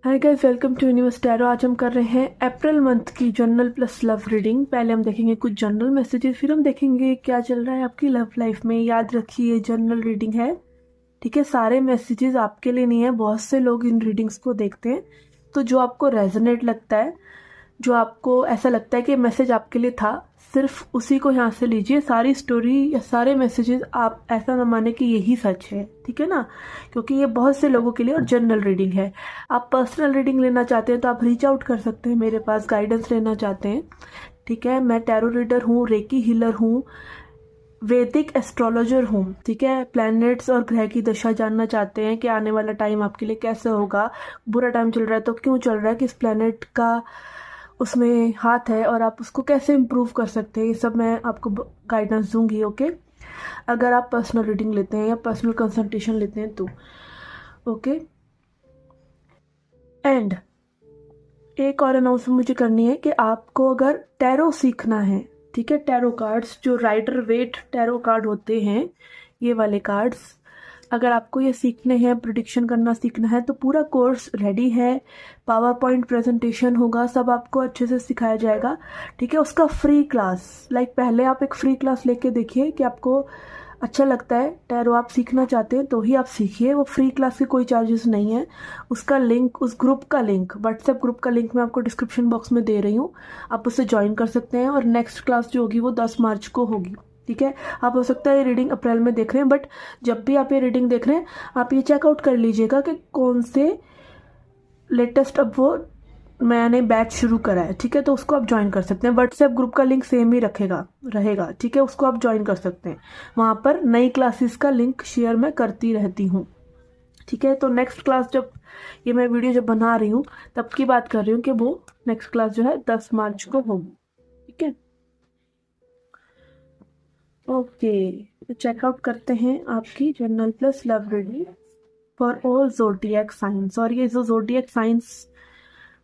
Hi guys, welcome to Universe Tarot. आज हम कर रहे हैं अप्रैल मंथ की जनरल प्लस लव रीडिंग। पहले हम देखेंगे कुछ जनरल मैसेजेस, फिर हम देखेंगे क्या चल रहा है आपकी लव लाइफ में। याद रखिए, जनरल रीडिंग है, ठीक है। सारे मैसेजेस आपके लिए नहीं है। बहुत से लोग इन रीडिंग्स को देखते हैं, तो जो आपको रेजोनेट लगता है, जो आपको ऐसा लगता है कि मैसेज आपके लिए था, सिर्फ उसी को यहाँ से लीजिए। सारी स्टोरी या सारे मैसेजेस आप ऐसा न माने कि यही सच है, ठीक है ना, क्योंकि ये बहुत से लोगों के लिए और जनरल रीडिंग है। आप पर्सनल रीडिंग लेना चाहते हैं तो आप रीच आउट कर सकते हैं मेरे पास। गाइडेंस लेना चाहते हैं, ठीक है। मैं टैरो रीडर हूँ, रेकी हीलर हूँ, वैदिक एस्ट्रोलॉजर हूँ, ठीक है। प्लैनेट्स और ग्रह की दशा जानना चाहते हैं कि आने वाला टाइम आपके लिए कैसे होगा, बुरा टाइम चल रहा है तो क्यों चल रहा है, किस प्लैनेट का उसमें हाथ है और आप उसको कैसे इम्प्रूव कर सकते हैं, ये सब मैं आपको गाइडेंस दूंगी, ओके। अगर आप पर्सनल रीडिंग लेते हैं या पर्सनल कंसल्टेशन लेते हैं तो ओके। एंड एक और अनाउंसमेंट मुझे करनी है कि आपको अगर टैरो सीखना है, ठीक है, टैरो कार्ड्स जो राइडर वेट टैरो कार्ड होते हैं, ये वाले कार्ड्स, अगर आपको ये सीखने हैं, प्रिडिक्शन करना सीखना है, तो पूरा कोर्स रेडी है। पावर पॉइंट प्रेजेंटेशन होगा, सब आपको अच्छे से सिखाया जाएगा, ठीक है। उसका फ्री क्लास, पहले आप एक फ्री क्लास लेके देखिए कि आपको अच्छा लगता है। टैरो आप सीखना चाहते हैं तो ही आप सीखिए। वो फ्री क्लास के कोई चार्जेस नहीं है। उसका लिंक, उस ग्रुप का लिंक, व्हाट्सएप ग्रुप का लिंक मैं आपको डिस्क्रिप्शन बॉक्स में दे रही हूँ, आप उससे ज्वाइन कर सकते हैं। और नेक्स्ट क्लास जो होगी वो 10 मार्च को होगी, ठीक है। आप हो सकता है ये रीडिंग अप्रैल में देख रहे हैं, बट जब भी आप ये रीडिंग देख रहे हैं आप ये चेकआउट कर लीजिएगा कि कौन से लेटेस्ट अब वो मैंने बैच शुरू करा है, ठीक है। तो उसको आप ज्वाइन कर सकते हैं। व्हाट्सएप ग्रुप का लिंक सेम ही रहेगा, ठीक है। उसको आप ज्वाइन कर सकते हैं। वहाँ पर नई क्लासेस का लिंक शेयर मैं करती रहती हूँ, ठीक है। तो नेक्स्ट क्लास, जब ये मैं वीडियो जब बना रही हूँ तब की बात कर रही हूँ कि वो नेक्स्ट क्लास जो है 10 मार्च को होगी, ठीक है। ओके, तो चेकआउट करते हैं आपकी general plus love reading for all zodiac science. और ये जो ज़ोडिएक साइंस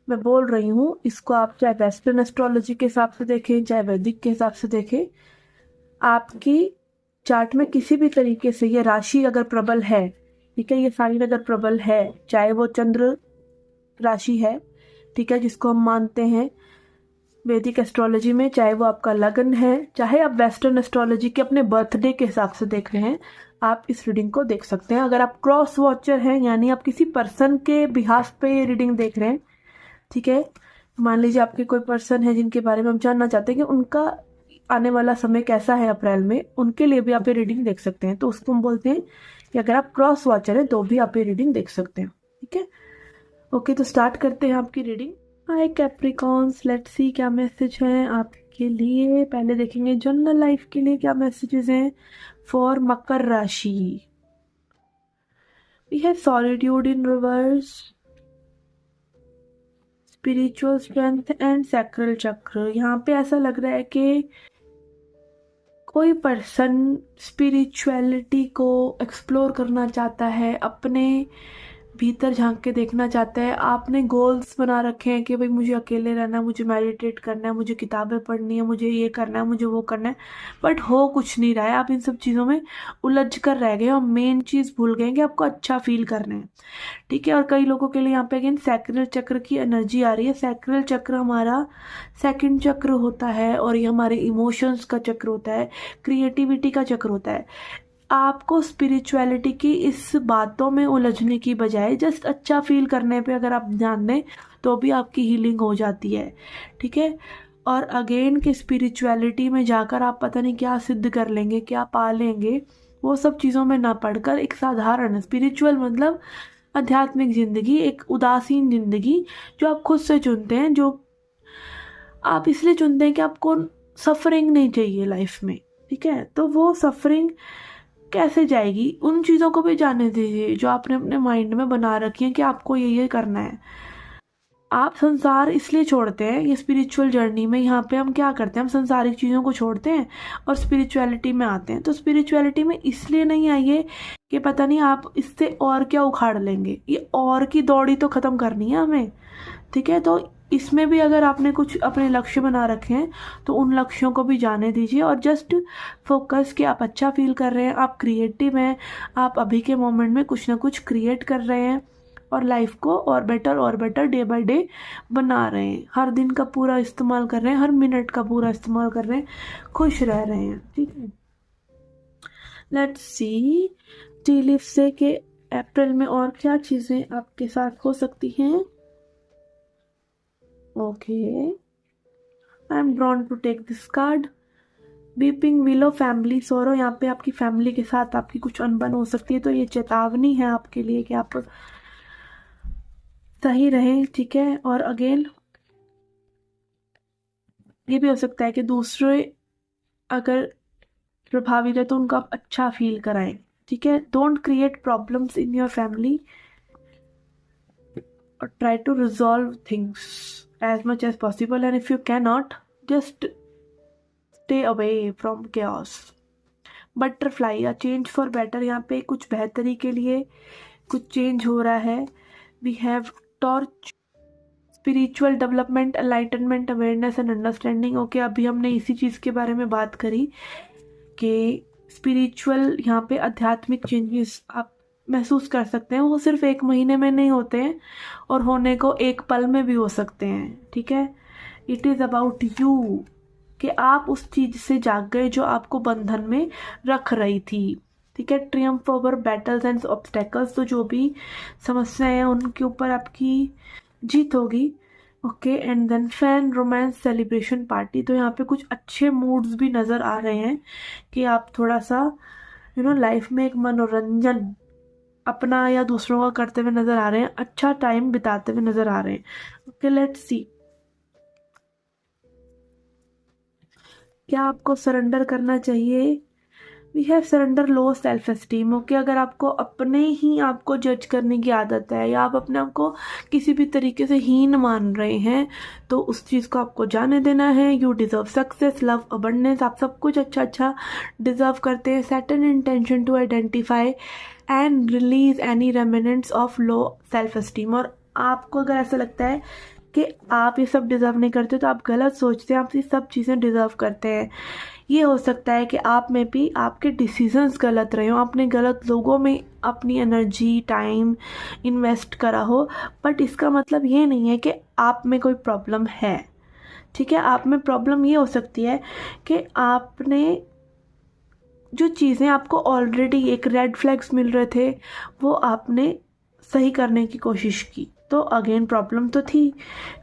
मैं बोल रही हूँ, इसको आप चाहे वेस्टर्न एस्ट्रोलॉजी के हिसाब से देखें, चाहे वैदिक के हिसाब से देखें, आपकी चार्ट में किसी भी तरीके से ये राशि अगर प्रबल है, ठीक है, ये साइन अगर प्रबल है, चाहे वो चंद्र राशि है, ठीक है, जिसको हम मानते हैं वैदिक एस्ट्रोलॉजी में, चाहे वो आपका लगन है, चाहे आप वेस्टर्न एस्ट्रोलॉजी के अपने बर्थडे के हिसाब से देख रहे हैं, आप इस रीडिंग को देख सकते हैं। अगर आप क्रॉस वॉचर हैं, यानी आप किसी पर्सन के बिहाफ पे ये रीडिंग देख रहे हैं, ठीक है, मान लीजिए आपके कोई पर्सन है जिनके बारे में हम जानना चाहते हैं कि उनका आने वाला समय कैसा है अप्रैल में, उनके लिए भी आप ये रीडिंग देख सकते हैं। तो उसको हम बोलते हैं कि अगर आप क्रॉस वॉचर हैं तो भी आप ये रीडिंग देख सकते हैं, ठीक है। ओके, तो स्टार्ट करते हैं आपकी reading. Hi Capricorns, let's see क्या मैसेज है आपके लिए। पहले देखेंगे जनरल लाइफ के लिए क्या मैसेजेस हैं फॉर मकर राशि। We have solitude in reverse, spiritual strength and sacral chakra. यहाँ पे ऐसा लग रहा है कि कोई पर्सन स्पिरिचुअलिटी को एक्सप्लोर करना चाहता है, अपने भीतर झांक के देखना चाहता है। आपने गोल्स बना रखे हैं कि भाई मुझे अकेले रहना है, मुझे मेडिटेट करना है, मुझे किताबें पढ़नी है, मुझे ये करना है, मुझे वो करना है, बट हो कुछ नहीं रहा है। आप इन सब चीज़ों में उलझ कर रह गए और मेन चीज़ भूल गए कि आपको अच्छा फील करना है, ठीक है। और कई लोगों के लिए यहाँ पे अगेन सैक्रल चक्र की एनर्जी आ रही है। सैक्रल चक्र हमारा सेकंड चक्र होता है और ये हमारे इमोशंस का चक्र होता है, क्रिएटिविटी का चक्र होता है। आपको स्पिरिचुअलिटी की इस बातों में उलझने की बजाय जस्ट अच्छा फील करने पे अगर आप ध्यान दें तो भी आपकी हीलिंग हो जाती है, ठीक है। और अगेन कि स्पिरिचुअलिटी में जाकर आप पता नहीं क्या सिद्ध कर लेंगे, क्या पा लेंगे, वो सब चीज़ों में ना पढ़कर एक साधारण स्पिरिचुअल मतलब आध्यात्मिक ज़िंदगी, एक उदासीन ज़िंदगी जो आप खुद से चुनते हैं, जो आप इसलिए चुनते हैं कि आपको सफरिंग नहीं चाहिए लाइफ में, ठीक है। तो वो सफरिंग कैसे जाएगी, उन चीज़ों को भी जाने दीजिए जो आपने अपने माइंड में बना रखी हैं कि आपको ये करना है। आप संसार इसलिए छोड़ते हैं ये स्पिरिचुअल जर्नी में। यहाँ पे हम क्या करते हैं, हम संसारिक चीज़ों को छोड़ते हैं और स्पिरिचुअलिटी में आते हैं। तो स्पिरिचुअलिटी में इसलिए नहीं आइए कि पता नहीं आप इससे और क्या उखाड़ लेंगे, ये और की दौड़ी तो ख़त्म करनी है हमें, ठीक है। तो इसमें भी अगर आपने कुछ अपने लक्ष्य बना रखे हैं तो उन लक्ष्यों को भी जाने दीजिए और जस्ट फोकस कि आप अच्छा फील कर रहे हैं, आप क्रिएटिव हैं, आप अभी के मोमेंट में कुछ ना कुछ क्रिएट कर रहे हैं, और लाइफ को और बेटर डे बाय डे बना रहे हैं, हर दिन का पूरा इस्तेमाल कर रहे हैं, हर मिनट का पूरा इस्तेमाल कर रहे हैं, खुश रह रहे हैं। ठीक है, लेट्स सी टी लीफ से कि अप्रैल में और क्या चीज़ें आपके साथ हो सकती हैं। Okay, I am drawn to take this card. Weeping willow family sorrow, यहाँ पे आपकी फैमिली के साथ आपकी कुछ अनबन हो सकती है, तो ये चेतावनी है आपके लिए कि आप सही रहें। ठीक है, और अगेन ये भी हो सकता है कि दूसरे अगर प्रभावित है तो उनको आप अच्छा फील कराएं। ठीक है, don't create problems in your family और try to resolve things as much as possible, and if you can not just stay away from chaos। Butterfly या चेंज फॉर बेटर, यहाँ पे कुछ बेहतरी के लिए कुछ चेंज हो रहा है। We have torch, spiritual development, enlightenment, awareness and understanding. Okay, अभी हमने इसी चीज़ के बारे में बात करी कि स्पिरिचुअल यहाँ पे आध्यात्मिक चेंजेस आप महसूस कर सकते हैं, वो सिर्फ 1 महीने में नहीं होते हैं और होने को 1 पल में भी हो सकते हैं। ठीक है, इट इज़ अबाउट यू कि आप उस चीज़ से जाग गए जो आपको बंधन में रख रही थी। ठीक है, Triumph over battles and obstacles, तो जो भी समस्याएं हैं उनके ऊपर आपकी जीत होगी। Okay, and then fan romance celebration party, तो यहाँ पे कुछ अच्छे मूड्स भी नज़र आ रहे हैं कि आप थोड़ा सा लाइफ में एक मनोरंजन अपना या दूसरों का करते हुए नज़र आ रहे हैं, अच्छा टाइम बिताते हुए नज़र आ रहे हैं। ओके, लेट्स सी क्या आपको सरेंडर करना चाहिए। We have surrender low self esteem. Okay, अगर आपको अपने ही आपको जज करने की आदत है या आप अपने आप को किसी भी तरीके से हीन मान रहे हैं तो उस चीज़ को आपको जाने देना है। You deserve success, love, abundance, आप सब कुछ अच्छा अच्छा डिज़र्व करते हैं। Set an intention to identify and release any remnants of low self esteem, और आपको अगर ऐसा लगता है कि आप ये सब डिज़र्व नहीं करते तो आप गलत सोचते हैं, आप ये सब चीज़ें डिज़र्व करते हैं। ये हो सकता है कि आप में भी आपके डिसीजंस गलत रहे हो, आपने गलत लोगों में अपनी एनर्जी टाइम इन्वेस्ट करा हो, बट इसका मतलब ये नहीं है कि आप में कोई प्रॉब्लम है। ठीक है, आप में प्रॉब्लम ये हो सकती है कि आपने जो चीज़ें आपको ऑलरेडी एक रेड फ्लैग्स मिल रहे थे वो आपने सही करने की कोशिश की, तो अगेन प्रॉब्लम तो थी।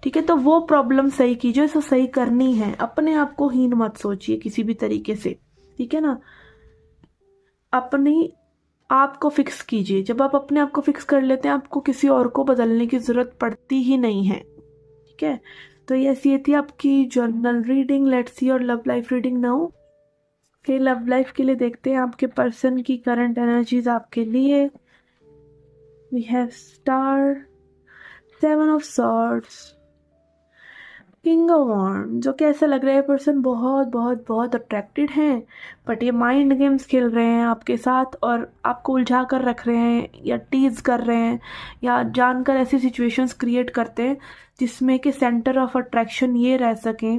ठीक है, तो वो प्रॉब्लम सही कीजिए, इसे सही करनी है, अपने आप को हीन मत सोचिए किसी भी तरीके से। ठीक है ना, अपनी आप को फिक्स कीजिए। जब आप अपने आप को फिक्स कर लेते हैं आपको किसी और को बदलने की ज़रूरत पड़ती ही नहीं है। ठीक है, तो ये थी आपकी journal reading. Let's see your love life reading now. के लव लाइफ के लिए देखते हैं आपके पर्सन की करंट एनर्जीज आपके लिए। We have star, 7 of swords, king of wand, जो कि ऐसा लग रहा है पर्सन बहुत बहुत बहुत अट्रैक्टेड हैं, बट ये माइंड गेम्स खेल रहे हैं आपके साथ और आपको उलझा कर रख रहे हैं या टीज कर रहे हैं या जानकर ऐसी सिचुएशंस क्रिएट करते हैं जिसमें कि सेंटर ऑफ अट्रैक्शन ये रह सकें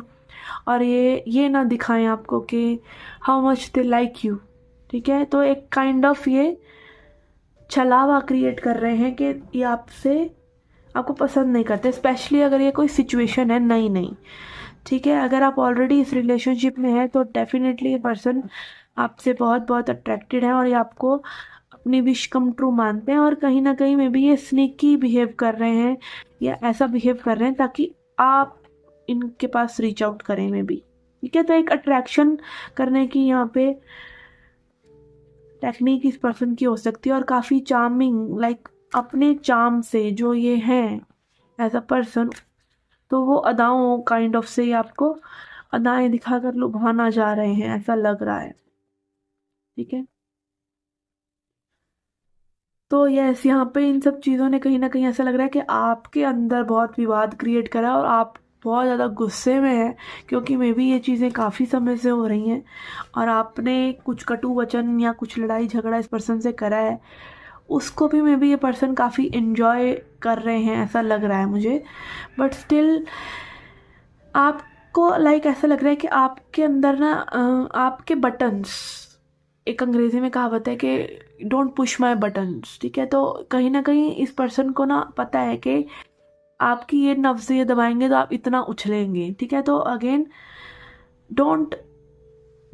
और ये ना दिखाएं आपको कि how much they like you. ठीक है, तो एक काइंड ऑफ ये छलावा क्रिएट कर रहे हैं कि ये आपको पसंद नहीं करते, स्पेशली अगर ये कोई सिचुएशन है नई नई। ठीक है, अगर आप ऑलरेडी इस रिलेशनशिप में हैं तो डेफिनेटली ये पर्सन आपसे बहुत बहुत अट्रैक्टेड है और ये आपको अपनी विश कम ट्रू मानते हैं और कहीं ना कहीं में भी ये स्नीकी बिहेव कर रहे हैं या ऐसा बिहेव कर रहे हैं ताकि आप इनके पास रीच आउट करें में भी। ठीक है, तो एक अट्रैक्शन करने की यहाँ पे टेक्निक इस पर्सन की हो सकती है और काफ़ी चार्मिंग, लाइक अपने चार्म से जो ये हैं एज अ पर्सन, तो वो अदाओं काइंड ऑफ से आपको अदाएं दिखाकर लुभाना जा रहे हैं, ऐसा लग रहा है। ठीक है, तो यस यहाँ पे इन सब चीज़ों ने कहीं ना कहीं ऐसा लग रहा है कि आपके अंदर बहुत विवाद क्रिएट करा और आप बहुत ज़्यादा गुस्से में हैं क्योंकि मे बी ये चीज़ें काफ़ी समय से हो रही हैं और आपने कुछ कटु वचन या कुछ लड़ाई झगड़ा इस पर्सन से करा है, उसको भी मे बी ये पर्सन काफ़ी इन्जॉय कर रहे हैं ऐसा लग रहा है मुझे। बट स्टिल आपको लाइक ऐसा लग रहा है कि आपके अंदर ना आपके बटन्स, एक अंग्रेजी में कहावत है कि डोंट पुश माई बटन्स, ठीक है। तो कहीं ना कहीं इस पर्सन को ना पता है कि आपकी ये नब्ज़ ये दबाएंगे तो आप इतना उछलेंगे, ठीक है। तो again don't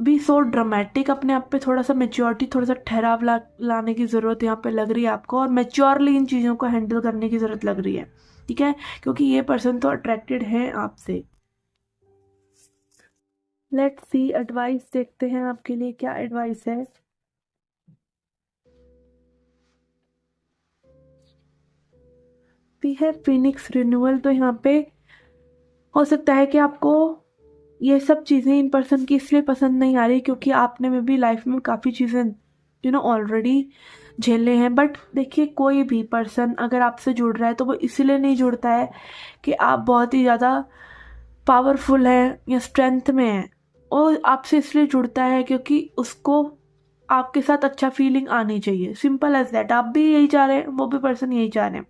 be so dramatic, अपने आप पे थोड़ा सा मेच्योरिटी, थोड़ा सा ठहराव लाने की ज़रूरत यहाँ पे लग रही है आपको, और मेच्योरली इन चीज़ों को हैंडल करने की ज़रूरत लग रही है, ठीक है, क्योंकि ये पर्सन तो अट्रैक्टेड है आपसे। लेट्स सी एडवाइस देखते हैं आपके लिए क्या एडवाइस है। We have phoenix renewal. तो यहाँ पे हो सकता है कि आपको ये सब चीज़ें इन पर्सन की इसलिए पसंद नहीं आ रही क्योंकि आपने में भी लाइफ में काफ़ी चीज़ें ऑलरेडी झेले हैं। बट देखिए, कोई भी पर्सन अगर आपसे जुड़ रहा है तो वो इसलिए नहीं जुड़ता है कि आप बहुत ही ज़्यादा पावरफुल हैं या स्ट्रेंथ में हैं, और आपसे इसलिए जुड़ता है क्योंकि उसको आपके साथ अच्छा फीलिंग आनी चाहिए, सिंपल एज दैट। आप भी यही चाह रहे हैं, वो भी पर्सन यही चाह रहे हैं।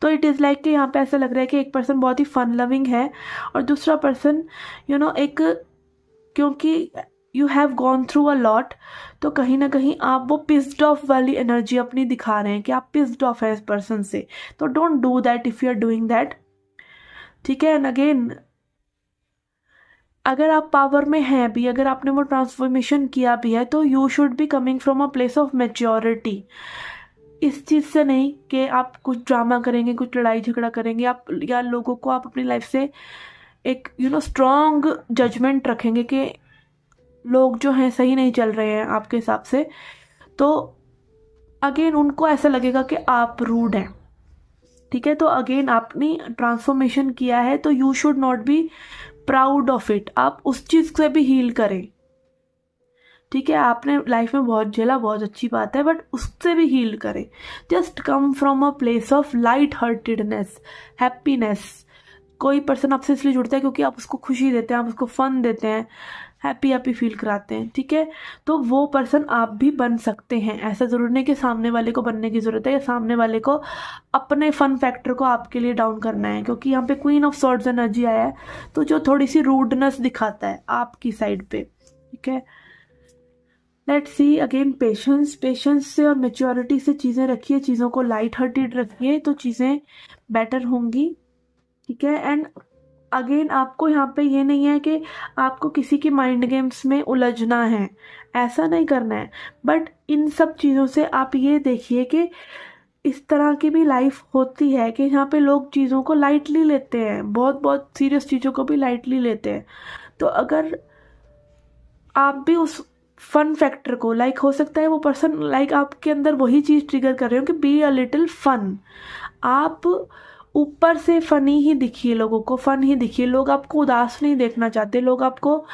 तो इट इज़ लाइक कि यहाँ पे ऐसा लग रहा है कि एक पर्सन बहुत ही फन लविंग है और दूसरा पर्सन एक, क्योंकि you have gone through a lot, तो कहीं ना कहीं आप वो पिस्ड ऑफ वाली एनर्जी अपनी दिखा रहे हैं कि आप पिस्ड ऑफ है इस पर्सन से। तो don't do that if you are doing that, ठीक है। एंड अगेन, अगर आप पावर में हैं भी, अगर आपने वो ट्रांसफॉर्मेशन किया भी है, तो you should be coming from a place of maturity. इस चीज़ से नहीं कि आप कुछ ड्रामा करेंगे, कुछ लड़ाई झगड़ा करेंगे आप, या लोगों को आप अपनी लाइफ से एक स्ट्रॉन्ग जजमेंट रखेंगे कि लोग जो हैं सही नहीं चल रहे हैं आपके हिसाब से, तो अगेन उनको ऐसा लगेगा कि आप रूड हैं, ठीक है। तो अगेन आपने ट्रांसफॉर्मेशन किया है तो you should not be proud of it, आप उस चीज़ से भी हील करें, ठीक है। आपने लाइफ में बहुत झेला, बहुत अच्छी बात है, बट उससे भी हील करें। Just come from a place of light heartedness, happiness. कोई पर्सन आपसे इसलिए जुड़ता है क्योंकि आप उसको खुशी देते हैं, आप उसको फन देते हैं, हैप्पी हैप्पी फील कराते हैं, ठीक है। तो वो पर्सन आप भी बन सकते हैं, ऐसा ज़रूर नहीं कि सामने वाले को बनने की ज़रूरत है या सामने वाले को अपने फन फैक्टर को आपके लिए डाउन करना है, क्योंकि यहाँ पे क्वीन ऑफ सॉर्ड्स एनर्जी आया है, तो जो थोड़ी सी रूडनेस दिखाता है आपकी साइड पे, ठीक है। लेट्स सी अगेन, पेशेंस से और मेच्योरिटी से चीज़ें रखिए, चीज़ों को लाइट हार्टेड रखिए तो चीज़ें बेटर होंगी, ठीक है। एंड अगेन, आपको यहाँ पे ये नहीं है कि आपको किसी की माइंड गेम्स में उलझना है, ऐसा नहीं करना है। बट इन सब चीज़ों से आप ये देखिए कि इस तरह की भी लाइफ होती है कि यहाँ पे लोग चीज़ों को लाइटली लेते हैं, बहुत बहुत सीरियस चीज़ों को भी लाइटली लेते हैं। तो अगर आप भी उस फन फैक्टर को, लाइक हो सकता है वो पर्सन लाइक आपके अंदर वही चीज़ ट्रिगर कर रहे हो कि बी अ लिटिल फन, आप ऊपर से फनी ही दिखिए, लोगों को फन ही दिखिए। लोग आपको उदास नहीं देखना चाहते, लोग आपको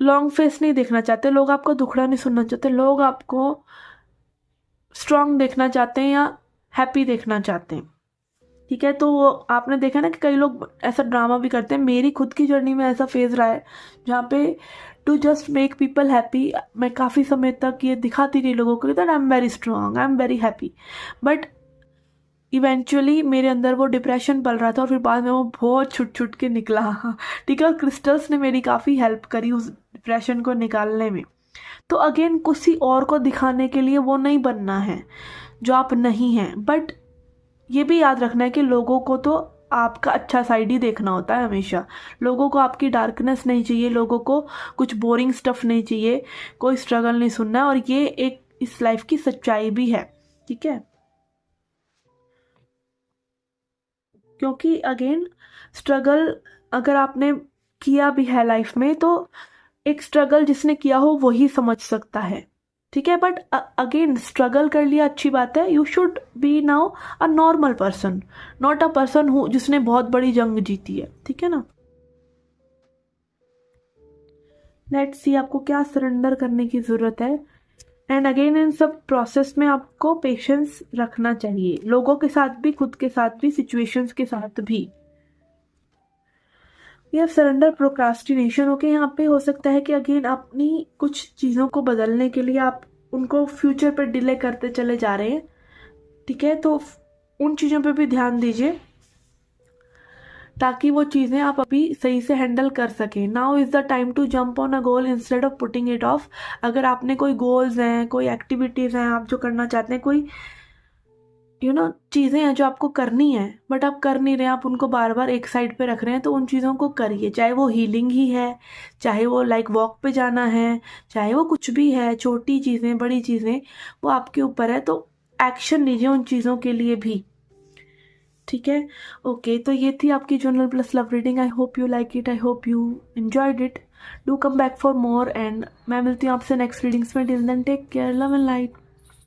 लॉन्ग फेस नहीं देखना चाहते, लोग आपको दुखड़ा नहीं सुनना चाहते, लोग आपको स्ट्रांग देखना चाहते हैं या हैप्पी देखना चाहते हैं, ठीक है। तो वो आपने देखा ना कि कई लोग ऐसा ड्रामा भी करते हैं। मेरी खुद की जर्नी में ऐसा फेज रहा है जहाँ पे to just make people happy मैं काफ़ी समय तक ये दिखाती रही लोगों को that I am very strong, I am very happy, but eventually मेरे अंदर वो डिप्रेशन पल रहा था और फिर बाद में वो बहुत छुट छुट के निकला, ठीक है। और क्रिस्टल्स ने मेरी काफ़ी हेल्प करी उस डिप्रेशन को निकालने में। तो अगेन, किसी और को दिखाने के लिए वो नहीं बनना है जो आप नहीं हैं, बट ये भी याद रखना है कि लोगों को तो आपका अच्छा साइड ही देखना होता है हमेशा। लोगों को आपकी डार्कनेस नहीं चाहिए, लोगों को कुछ बोरिंग स्टफ नहीं चाहिए, कोई स्ट्रगल नहीं सुनना है, और ये एक इस लाइफ की सच्चाई भी है, ठीक है। क्योंकि अगेन, स्ट्रगल अगर आपने किया भी है लाइफ में तो एक स्ट्रगल जिसने किया हो वही समझ सकता है, ठीक है। बट अगेन, स्ट्रगल कर लिया अच्छी बात है, you should be now a normal person, not a person who जिसने बहुत बड़ी जंग जीती है, ठीक है ना। लेट्स सी आपको क्या सरेंडर करने की ज़रूरत है। एंड अगेन, इन सब प्रोसेस में आपको पेशेंस रखना चाहिए, लोगों के साथ भी, खुद के साथ भी, सिचुएशंस के साथ भी। ये सरेंडर प्रोक्रास्टिनेशन होके यहाँ पे हो सकता है कि अगेन अपनी कुछ चीज़ों को बदलने के लिए आप उनको फ्यूचर पर डिले करते चले जा रहे हैं, ठीक है। तो उन चीज़ों पे भी ध्यान दीजिए, ताकि वो चीज़ें आप अभी सही से हैंडल कर सकें। Now is the time to jump on a goal instead of putting it off. अगर आपने कोई गोल्स हैं, कोई एक्टिविटीज़ हैं आप जो करना चाहते हैं, कोई चीज़ें हैं जो आपको करनी है बट आप कर नहीं रहे, आप उनको बार बार एक साइड पे रख रहे हैं, तो उन चीज़ों को करिए। चाहे वो हीलिंग ही है, चाहे वो लाइक वॉक पे जाना है, चाहे वो कुछ भी है, छोटी चीज़ें बड़ी चीज़ें, वो आपके ऊपर है। तो एक्शन लीजिए उन चीज़ों के लिए भी, ठीक है। ओके, तो ये थी आपकी general plus love reading. I hope you like it, I hope you enjoyed it. Do come back for more एंड मैं मिलती हूँ आपसे नेक्स्ट रीडिंग्स में। Till then take care, love and light.